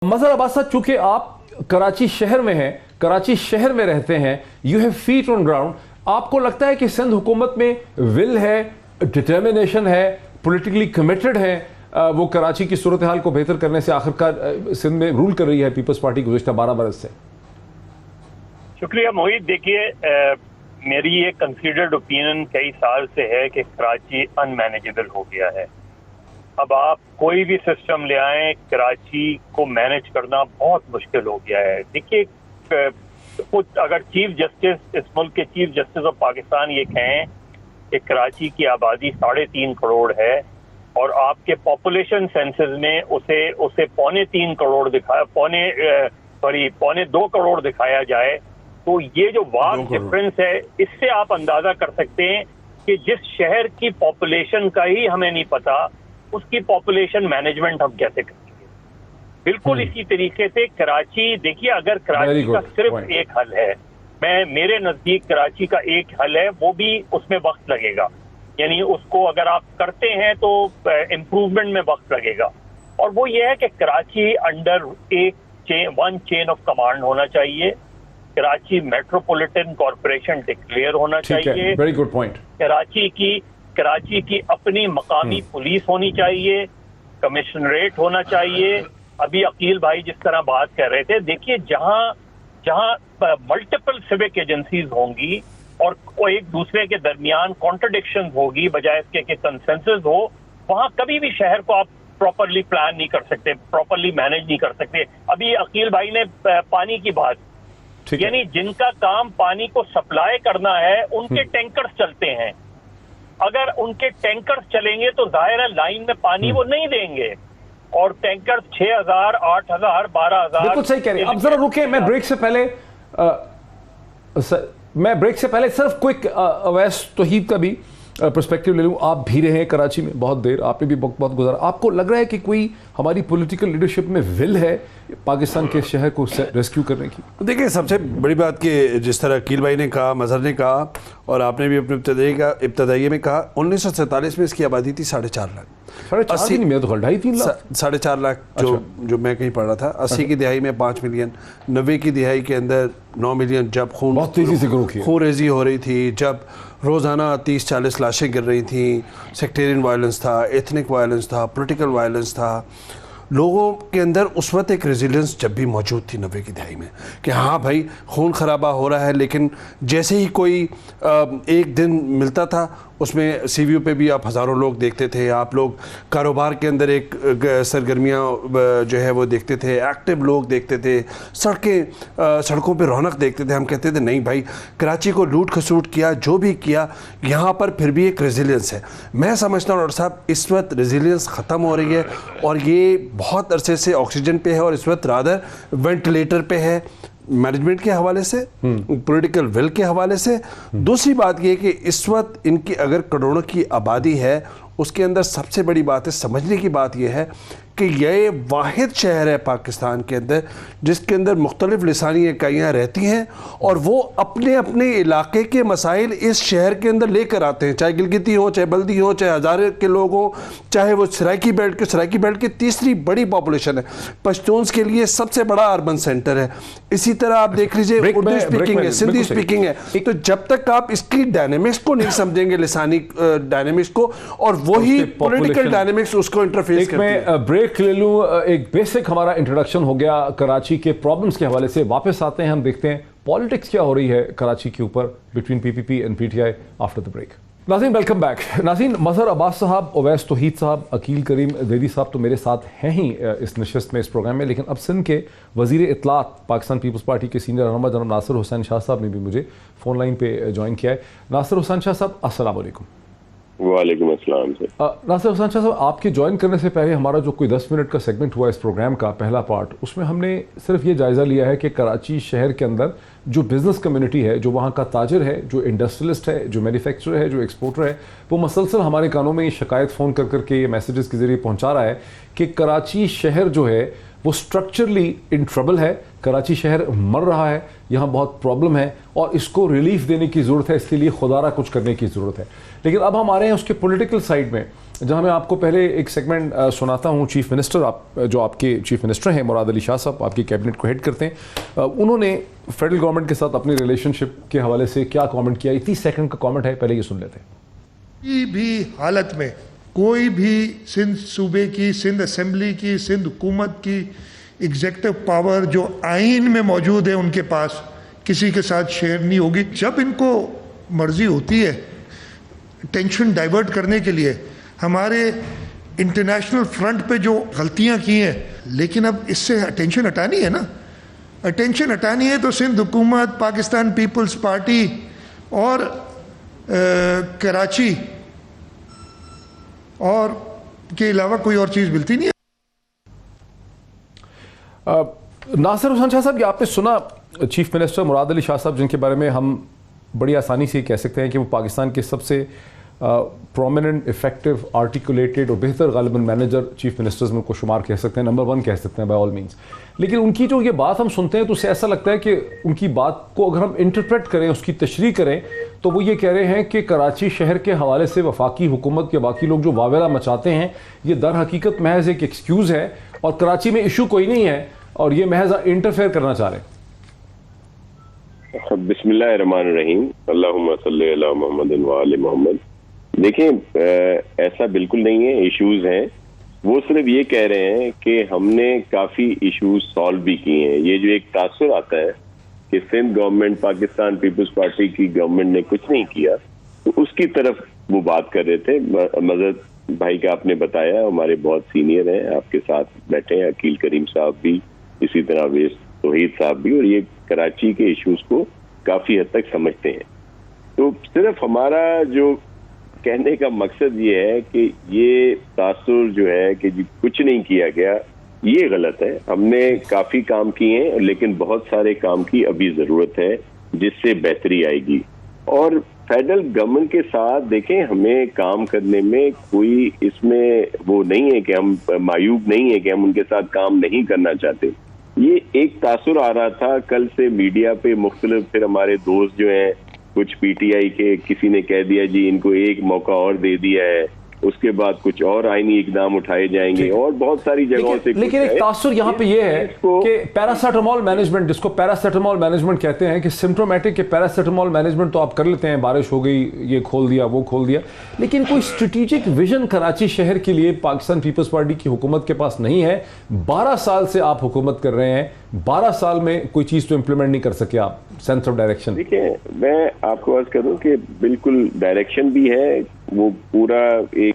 मजहर अब्बास साहब, चूंकि आप कराची शहर में हैं, कराची शहर में रहते हैं, you have feet on ground, आपको लगता है कि सिंध हुकूमत में विल है, डिटर्मिनेशन है, पॉलिटिकली कमिटेड है, वो कराची की सूरत हाल को बेहतर करने से आखिरकार सिंध में रूल कर रही है पीपल्स पार्टी गुज़श्ता 12 बरस से? शुक्रिया मोहित। देखिए, मेरी ये कंसीडर्ड ओपिनियन कई साल से है कि कराची अनमैनेजेबल हो गया है। अब आप कोई भी सिस्टम ले आए, कराची को मैनेज करना बहुत मुश्किल हो गया है। देखिए, कुछ अगर चीफ जस्टिस, इस मुल्क के चीफ जस्टिस ऑफ पाकिस्तान ये कहें कि कराची की आबादी 3.5 करोड़ है और आपके पॉपुलेशन सेंसस में उसे 3.25 करोड़ दिखाया, पौने 2 करोड़ दिखाया जाए, तो ये जो वास्ट डिफरेंस है, इससे आप अंदाजा कर सकते हैं कि जिस शहर की पॉपुलेशन का ही हमें नहीं पता, उसकी पॉपुलेशन मैनेजमेंट हम कैसे करेंगे। बिल्कुल इसी तरीके से कराची, देखिए, अगर कराची का सिर्फ एक हल है, मेरे नजदीक कराची का एक हल है, वो भी उसमें वक्त लगेगा, यानी उसको अगर आप करते हैं तो इम्प्रूवमेंट में वक्त लगेगा, और वो ये है कि Karachi under one chain of command होना चाहिए। कराची मेट्रोपॉलिटन कॉरपोरेशन डिक्लेयर होना चाहिए। Very good point. कराची की अपनी मकामी पुलिस होनी चाहिए, कमिश्नरेट होना चाहिए। अभी अकील भाई जिस तरह बात कर रहे थे, देखिए, जहां मल्टीपल सिविक एजेंसीज होंगी और एक दूसरे के दरमियान कॉन्ट्रडिक्शन होगी बजाय इसके कि कंसेंसस हो, वहां कभी भी शहर को आप प्रॉपरली प्लान नहीं कर सकते, प्रॉपरली मैनेज नहीं कर सकते। अभी अकील भाई ने पानी की बात, यानी जिनका काम पानी को सप्लाई करना है, उनके टैंकर्स चलते हैं। अगर उनके टैंकर्स चलेंगे तो जाहिर है लाइन में पानी वो नहीं देंगे, और टैंकर्स 6,000, 8,000, 12,000। बिल्कुल सही कह रहे हैं। अब जरा रुके, मैं ब्रेक से पहले सिर्फ क्विक अवैस तौहीद का भी पर्सपेक्टिव ले लूँ। आप भी रहे हैं कराची में बहुत देर, आपने भी बहुत गुजारा, आपको लग रहा है कि कोई हमारी पॉलिटिकल लीडरशिप में विल है पाकिस्तान के शहर को रेस्क्यू करने की? देखिए, सबसे बड़ी बात कि जिस तरह अकील भाई ने कहा, मजहर ने कहा, और आपने भी अपने इब्तदाइये में कहा, 1947 में इसकी आबादी थी 4.5 लाख। 4.5 में तो 2.5-3 लाख, 4.5 लाख जो मैं कहीं पढ़ रहा था। 80 की दिहाई में 5 मिलियन, 90 की दिहाई के अंदर 9 मिलियन, जब बहुत तेजी से खूनरेजी हो रही थी, जब रोज़ाना 30-40 लाशें गिर रही थी, सेक्टेरियन वायलेंस था, एथनिक वायलेंस था, पॉलिटिकल वायलेंस था, लोगों के अंदर उस वक्त एक रेजिलियंस जब भी मौजूद थी 90 की दहाई में, कि हाँ भाई, खून खराबा हो रहा है, लेकिन जैसे ही कोई एक दिन मिलता था, उसमें सीवीयू पे भी आप हज़ारों लोग देखते थे, आप लोग कारोबार के अंदर एक सरगर्मियाँ जो है वो देखते थे, एक्टिव लोग देखते थे, सड़कों पे रौनक देखते थे। हम कहते थे नहीं भाई, कराची को लूट खसूट किया, जो भी किया, यहाँ पर फिर भी एक रेजिलियंस है। मैं समझता हूँ डॉक्टर साहब, इस वक्त रेजिलियंस ख़त्म हो रही है, और ये बहुत अरसे से ऑक्सीजन पे है, और इस वक्त रादर वेंटिलेटर पे है, मैनेजमेंट के हवाले से, पॉलिटिकल विल के हवाले से। दूसरी बात यह कि इस वक्त इनकी अगर करोड़ों की आबादी है, उसके अंदर सबसे बड़ी बात है, समझने की बात यह है कि यह वाहिद शहर है पाकिस्तान के अंदर जिसके अंदर मुख्तलिफ लिसानी इकाइयाँ रहती हैं, और वो अपने अपने इलाके के मसाइल इस शहर के अंदर लेकर आते हैं, चाहे गिलगिती हो, चाहे बल्दी हो, चाहे हज़ारे के लोग हों, चाहे वो सराइकी बेल्ट की तीसरी बड़ी पॉपुलेशन है, पश्तून्स के लिए सबसे बड़ा अर्बन सेंटर है। इसी तरह आप देख लीजिए, उर्दू स्पीकिंग है, सिंधी स्पीकिंग है। तो जब तक आप इसकी डायनेमिक्स को नहीं समझेंगे, लिसानी डायनेमिक्स को, और वही पॉलिटिकल डायनेमिक्स उसको इंटरफेस करती है। ब्रेक ले लूँ, एक बेसिक हमारा इंट्रोडक्शन हो गया कराची के प्रॉब्लम्स के हवाले से। वापस आते हैं, हम देखते हैं पॉलिटिक्स क्या हो रही है कराची के ऊपर between PPP and PTI after the break. नाज़रीन, वेलकम बैक। नाज़रीन, मजहर अब्बास साहब, अवैस तौहीद साहब, अकील करीम ज़ैदी साहब तो मेरे साथ हैं ही इस नशिस्त में, इस प्रोग्राम में, लेकिन अब सिंध के वज़ीर इत्तलात पाकिस्तान पीपल्स पार्टी के सीनियर रहनुमा जनाब नासिर हुसैन शाह साहब ने भी मुझे फ़ोन लाइन पे ज्वाइन किया है। नासिर हुसैन शाह साहब, अस्सलाम वालेकुम। वालेकुम अस्सलाम सर। नासिर हुसैन शाह साहब, आपके ज्वाइन करने से पहले हमारा जो कोई 10 मिनट का सेगमेंट हुआ इस प्रोग्राम का पहला पार्ट, उसमें हमने सिर्फ ये जायज़ा लिया है कि कराची शहर के अंदर जो बिज़नेस कम्युनिटी है, जो वहाँ का ताजर है, जो इंडस्ट्रियलिस्ट है, जो मैन्युफैक्चरर है, जो एक्सपोर्टर है, वो मसलसल हमारे कानों में ये शिकायत फ़ोन कर करके, ये मैसेजेस के ज़रिए पहुँचा रहा है कि कराची शहर जो है वो स्ट्रक्चरली इन ट्रबल है, कराची शहर मर रहा है, यहाँ बहुत प्रॉब्लम है और इसको रिलीफ देने की ज़रूरत है, इसके लिए खुदारा कुछ करने की ज़रूरत है। लेकिन अब हम आ रहे हैं उसके पॉलिटिकल साइड में जहां मैं आपको पहले एक सेगमेंट सुनाता हूं। चीफ मिनिस्टर, आप जो आपके चीफ मिनिस्टर हैं मुराद अली शाह साहब, आपकी कैबिनेट को हेड करते हैं, उन्होंने फेडरल गवर्नमेंट के साथ अपनी रिलेशनशिप के हवाले से क्या कमेंट किया। 30 सेकंड का कमेंट है, पहले ये सुन लेते हैं। किसी भी हालत में कोई भी सिंध सूबे की, सिंध असेंबली की, सिंध हुकूमत की एग्जेक्टिव पावर जो आइन में मौजूद है उनके पास, किसी के साथ शेयर नहीं होगी। जब इनको मर्जी होती है टेंशन डाइवर्ट करने के लिए, हमारे इंटरनेशनल फ्रंट पे जो गलतियां की हैं, लेकिन अब इससे अटेंशन हटानी है ना। अटेंशन हटानी है तो सिंध हुकूमत, पाकिस्तान पीपल्स पार्टी और कराची और के अलावा कोई और चीज़ मिलती नहीं है। नासिर हुसैन शाह साहब, ये आपने सुना चीफ मिनिस्टर मुराद अली शाह साहब, जिनके बारे में हम बड़ी आसानी से कह सकते हैं कि वो पाकिस्तान के सबसे प्रोमिनेंट, इफेक्टिव, आर्टिकुलेटेड और बेहतर गालिबन मैनेजर चीफ मिनिस्टर्स में को शुमार कह सकते हैं, नंबर 1 कह सकते हैं बाय ऑल मीन्स। लेकिन उनकी जो ये बात हम सुनते हैं तो उससे ऐसा लगता है कि उनकी बात को अगर हम इंटरप्रेट करें, उसकी तशरीह करें, तो वो ये कह रहे हैं कि कराची शहर के हवाले से वफाकी हुकूमत के बाकी लोग जो वावेला मचाते हैं, ये दर हकीकत महज एक एक्सक्यूज़ है और कराची में इशू कोई नहीं है और ये महज इंटरफेयर करना चाह रहे हैं। बिस्मिल्लाहिर्रहमानिर्रहीम, अल्लाहुम्मा सल्ली अला मुहम्मद व आले मोहम्मद। देखिए, ऐसा बिल्कुल नहीं है, इश्यूज हैं। वो सिर्फ ये कह रहे हैं कि हमने काफी इश्यूज सॉल्व भी किए हैं। ये जो एक तासुर आता है कि सिंध गवर्नमेंट, पाकिस्तान पीपल्स पार्टी की गवर्नमेंट ने कुछ नहीं किया, तो उसकी तरफ वो बात कर रहे थे। मजद भाई का आपने बताया, हमारे बहुत सीनियर हैं, आपके साथ बैठे हैं, अकील करीम साहब भी, इसी तरह अवेश तौहीद साहब भी, और ये कराची के इश्यूज को काफी हद तक समझते हैं। तो सिर्फ हमारा जो कहने का मकसद ये है कि ये तासुर जो है कि जी कुछ नहीं किया गया, ये गलत है। हमने काफी काम किए हैं, लेकिन बहुत सारे काम की अभी जरूरत है जिससे बेहतरी आएगी। और फेडरल गवर्नमेंट के साथ देखें, हमें काम करने में कोई इसमें वो नहीं है कि हम मायूब नहीं है कि हम उनके साथ काम नहीं करना चाहते। ये एक तासुर आ रहा था कल से मीडिया पे मुख्तलिफ, फिर हमारे दोस्त जो हैं कुछ पीटीआई के, किसी ने कह दिया जी इनको एक मौका और दे दिया है, उसके बाद कुछ और आईनी इकदाम उठाए जाएंगे और बहुत सारी जगहों से। लेकिन एक तासुर यहाँ पे ये है कि पैरासिटामोल मैनेजमेंट, जिसको पैरासिटामोल मैनेजमेंट कहते हैं, कि सिम्प्टोमेटिक के पैरासिटामोल मैनेजमेंट तो आप कर लेते हैं, बारिश हो गई, ये खोल दिया, वो खोल दिया, लेकिन कोई स्ट्रेटेजिक विजन कराची शहर के लिए पाकिस्तान पीपल्स पार्टी की हुकूमत के पास नहीं है। 12 साल से आप हुकूमत कर रहे हैं, 12 साल में कोई चीज तो इंप्लीमेंट नहीं कर सके आप, सेंस ऑफ डायरेक्शन। देखिए, मैं आपको अर्ज करूं कि बिल्कुल डायरेक्शन भी है, वो पूरा एक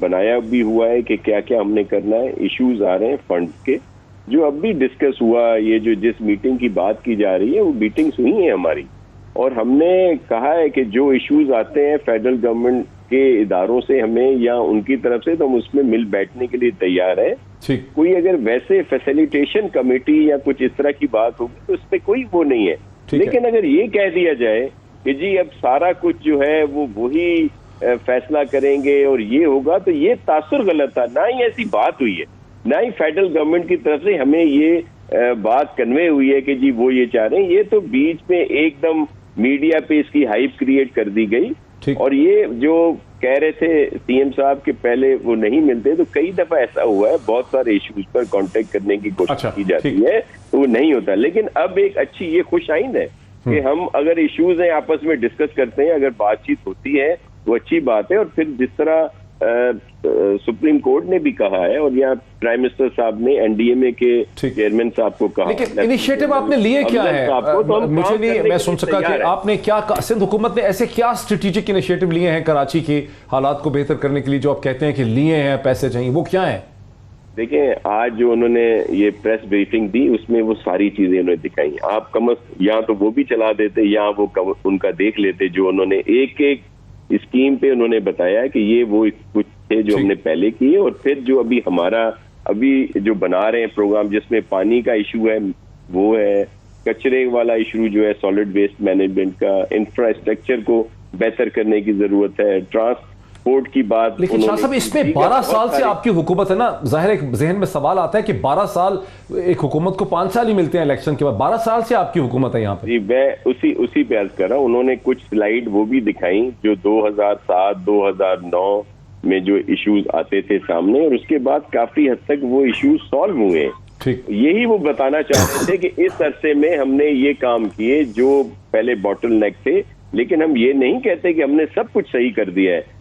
बनाया भी हुआ है कि क्या क्या हमने करना है। इश्यूज आ रहे हैं फंड्स के, जो अब भी डिस्कस हुआ, ये जो जिस मीटिंग की बात की जा रही है वो मीटिंग्स हुई है हमारी, और हमने कहा है कि जो इश्यूज आते हैं फेडरल गवर्नमेंट के इदारों से हमें या उनकी तरफ से, तो हम उसमें मिल बैठने के लिए तैयार है। कोई अगर वैसे फैसिलिटेशन कमेटी या कुछ इस तरह की बात होगी तो उस पर कोई वो नहीं है। लेकिन अगर ये कह दिया जाए कि जी अब सारा कुछ जो है वो वही फैसला करेंगे और ये होगा, तो ये तासुर गलत था। ना ही ऐसी बात हुई है, ना ही फेडरल गवर्नमेंट की तरफ से हमें ये बात कन्वे हुई है कि जी वो ये चाह रहे हैं। ये तो बीच में एकदम मीडिया पे इसकी हाइप क्रिएट कर दी गई, और ये जो कह रहे थे सीएम साहब के पहले वो नहीं मिलते, तो कई दफा ऐसा हुआ है, बहुत सारे इश्यूज पर कांटेक्ट करने की कोशिश की जाती है तो वो नहीं होता। लेकिन अब एक अच्छी ये खुशाइंद है कि हम अगर इश्यूज हैं आपस में डिस्कस करते हैं, अगर बातचीत होती है वो अच्छी बात है। और फिर जिस तरह सुप्रीम कोर्ट ने भी कहा है, और यहाँ प्राइम मिनिस्टर साहब ने एनडीएमए के चेयरमैन साहब को कहा, लेकिन इनिशिएटिव आपने लिए क्या है? तो मुझे नहीं मैं सुन सका कि आपने क्या, सिंध हुकूमत ने ऐसे क्या स्ट्रेटेजिक इनिशिएटिव लिए हैं कराची के हालात को बेहतर करने के लिए, जो आप कहते हैं कि लिए हैं, पैसे चाहिए, वो क्या है? देखिए, आज जो उन्होंने ये प्रेस ब्रीफिंग दी उसमें वो सारी चीजें उन्होंने दिखाई। आप कम यहाँ तो वो भी चला देते, यहाँ वो उनका देख लेते, जो उन्होंने एक एक स्कीम पे उन्होंने बताया कि ये वो कुछ थे जो हमने पहले किए, और फिर जो अभी हमारा अभी जो बना रहे हैं प्रोग्राम, जिसमें पानी का इशू है, वो है कचरे वाला इशू जो है, सॉलिड वेस्ट मैनेजमेंट का, इंफ्रास्ट्रक्चर को बेहतर करने की जरूरत है, ट्रांसपोर्ट की बात। लेकिन शाह साहब, इसमें 12 साल से आपकी हुकूमत है ना, जाहिर एक जहन में सवाल आता है कि 12 साल, एक हुकूमत को 5 साल ही मिलते हैं इलेक्शन के बाद, 12 साल से आपकी हुकूमत है यहाँ पे। जी, मैं उसी पे अर्ज कर रहा हूँ। उन्होंने कुछ स्लाइड वो भी दिखाई जो 2007, 2009 में जो इश्यूज आते थे सामने, और उसके बाद काफी हद तक वो इश्यूज सॉल्व हुए। ठीक, यही वो बताना चाहते थे कि इस अरसे में हमने ये काम किए जो पहले बॉटल नेक थे, लेकिन हम ये नहीं कहते कि हमने सब कुछ सही कर दिया है।